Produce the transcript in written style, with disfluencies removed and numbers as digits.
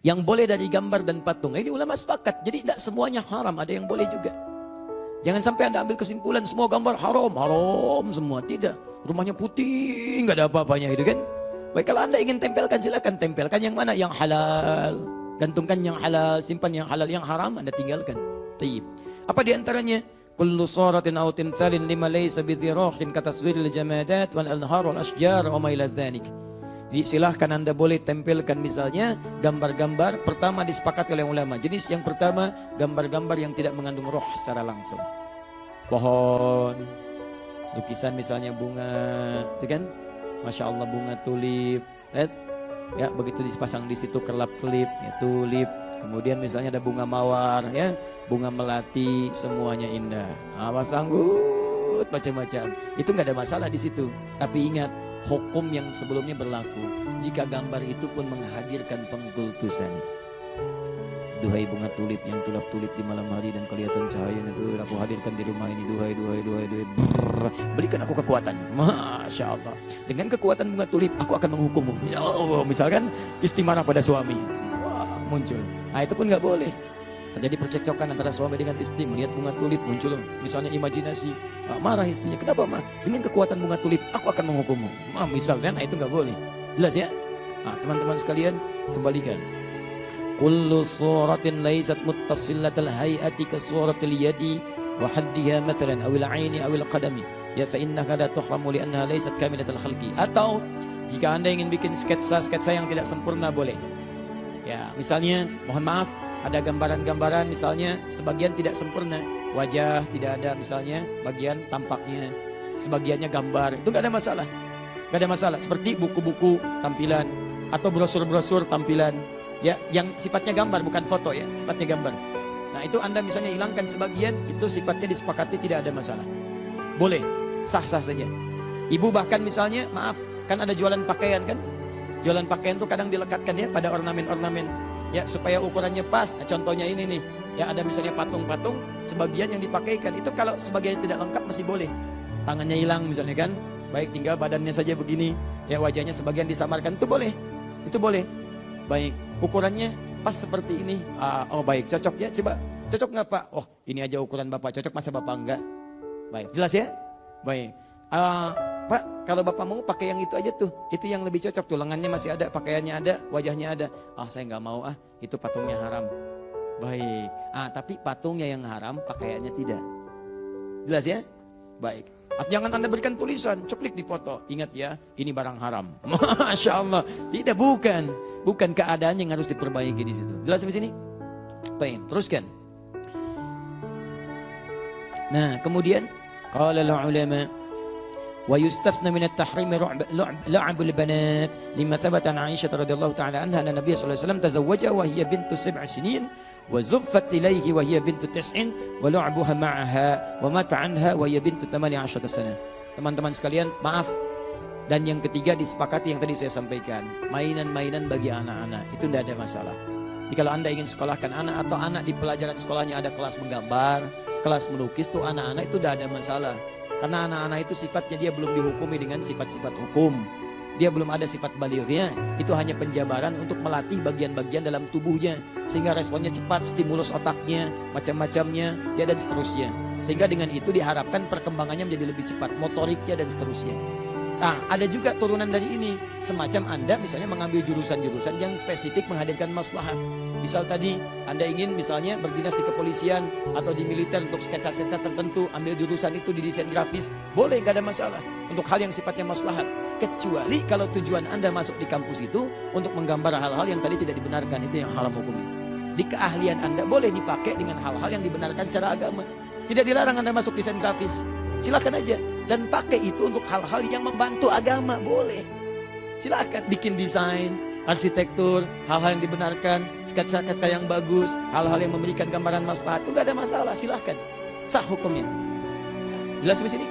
Yang boleh dari gambar dan patung. Ini ulama sepakat. Jadi tidak semuanya haram, ada yang boleh juga. Jangan sampai Anda ambil kesimpulan semua gambar haram, haram semua. Tidak. Rumahnya putih, nggak ada apa-apanya gitu kan. Baik, kalau Anda ingin tempelkan, silakan tempelkan yang mana? Yang halal. Gantungkan yang halal, simpan yang halal. Yang haram Anda tinggalkan. Tayyib. Apa diantaranya? Kullu suratin aw timthalin lima laysa bidhirahin kataswiril jamadat wal anhar wal ashjar wa ma ila dzalik. Jadi silahkan Anda boleh tempelkan misalnya gambar-gambar. Pertama disepakati oleh ulama. Jenis yang pertama, gambar-gambar yang tidak mengandung roh secara langsung. Pohon, lukisan misalnya bunga, itu kan? Masya Allah bunga tulip. Ya, begitu dipasang di situ kelap-kelip, ya, tulip. Kemudian misalnya ada bunga mawar, ya, bunga melati, semuanya indah. Apa sanggup macam-macam. Itu nggak ada masalah di situ. Tapi ingat, hukum yang sebelumnya berlaku. Jika gambar itu pun menghadirkan pengkultusan. Duhai bunga tulip yang tulap-tulip di malam hari dan kelihatan cahayanya itu, aku hadirkan di rumah ini. Duhai. Berikan aku kekuatan. Masya Allah. Dengan kekuatan bunga tulip, aku akan menghukummu. Ya Allah, misalkan istimarah pada suami. Wah, muncul. Nah, itu pun nggak boleh. Terjadi percekcokan antara suami dengan istri, melihat bunga tulip muncul, misalnya imajinasi, marah istrinya, kenapa mah? Dengan kekuatan bunga tulip, aku akan menghukummu. Misalnya, nah itu nggak boleh. Jelas ya? Nah, teman-teman sekalian, kembalikan. Kullu suratin laysat muttasilatal hay'ati ka suratil yadi wa haddiha mathalan awil aini awil qadami. Ya fa innaka la tuhramu li annaha laysat kamilatal khalqi. Atau jika Anda ingin bikin sketsa yang tidak sempurna boleh. Ya, misalnya, mohon maaf, ada gambaran-gambaran misalnya sebagian tidak sempurna, wajah tidak ada misalnya, bagian tampaknya, sebagiannya gambar, itu gak ada masalah. Gak ada masalah, seperti buku-buku tampilan atau brosur-brosur tampilan, ya, yang sifatnya gambar bukan foto ya, sifatnya gambar. Nah itu Anda misalnya hilangkan sebagian, itu sifatnya disepakati tidak ada masalah. Boleh, sah-sah saja. Ibu bahkan misalnya, maaf, kan ada jualan pakaian kan? Jualan pakaian tuh kadang dilekatkan ya pada ornamen-ornamen. Ya, supaya ukurannya pas. Nah, contohnya ini nih. Ya, ada misalnya patung-patung, sebagian yang dipakaikan. Itu kalau sebagian tidak lengkap masih boleh. Tangannya hilang misalnya kan. Baik, tinggal badannya saja begini. Ya, wajahnya sebagian disamarkan. Itu boleh. Itu boleh. Baik, ukurannya pas seperti ini. Oh, baik, cocok ya. Coba, cocok nggak Pak? Oh, ini aja ukuran Bapak. Cocok, masa Bapak enggak? Baik, jelas ya? Baik. Pak, kalau Bapak mau pakai yang itu aja tuh, itu yang lebih cocok tuh, lengannya masih ada, pakaiannya ada, wajahnya ada. Saya nggak mau itu patungnya haram. Baik. Tapi patungnya yang haram, pakaiannya tidak. Jelas ya? Baik. Jangan Anda berikan tulisan, ceklik di foto. Ingat ya, ini barang haram. Masya Allah. Tidak, bukan keadaan yang harus diperbaiki di situ. Jelas di sini? Baik, teruskan. Nah, kemudian qala al-ulama ويستثنى من التحريم لعب البنات لما ثبت عن عائشة رضي الله تعالى عنها أن النبي صلى الله عليه وسلم تزوجها وهي بنت 7 سنين وزفت إليه وهي بنت 9 ولعبها معها ومات عنها وهي بنت 18 سنة. Teman-teman sekalian, maaf. Dan yang ketiga disepakati yang tadi saya sampaikan, mainan-mainan bagi anak-anak itu tidak ada masalah. Jadi kalau Anda ingin sekolahkan anak atau anak di pelajaran sekolahnya ada kelas menggambar, kelas melukis, tuh anak-anak itu tidak ada masalah. Karena anak-anak itu sifatnya dia belum dihukumi dengan sifat-sifat hukum. Dia belum ada sifat balighnya. Itu hanya penjabaran untuk melatih bagian-bagian dalam tubuhnya. Sehingga responnya cepat, stimulus otaknya, macam-macamnya, ya dan seterusnya. Sehingga dengan itu diharapkan perkembangannya menjadi lebih cepat, motoriknya dan seterusnya. Nah, ada juga turunan dari ini. Semacam Anda misalnya mengambil jurusan-jurusan yang spesifik menghadirkan maslahat. Misal tadi Anda ingin misalnya berdinas di kepolisian atau di militer untuk sketsa-sketsa tertentu, ambil jurusan itu di desain grafis, boleh, gak ada masalah. Untuk hal yang sifatnya maslahat. Kecuali kalau tujuan Anda masuk di kampus itu untuk menggambar hal-hal yang tadi tidak dibenarkan, itu yang haram hukumnya. Di keahlian Anda boleh dipakai dengan hal-hal yang dibenarkan secara agama. Tidak dilarang Anda masuk desain grafis. Silakan aja. Dan pakai itu untuk hal-hal yang membantu agama, boleh. Silakan bikin desain, arsitektur, hal-hal yang dibenarkan, sketsa-sketsa yang bagus, hal-hal yang memberikan gambaran maslahat, itu gak ada masalah, silakan. Sah hukumnya. Jelas di sini?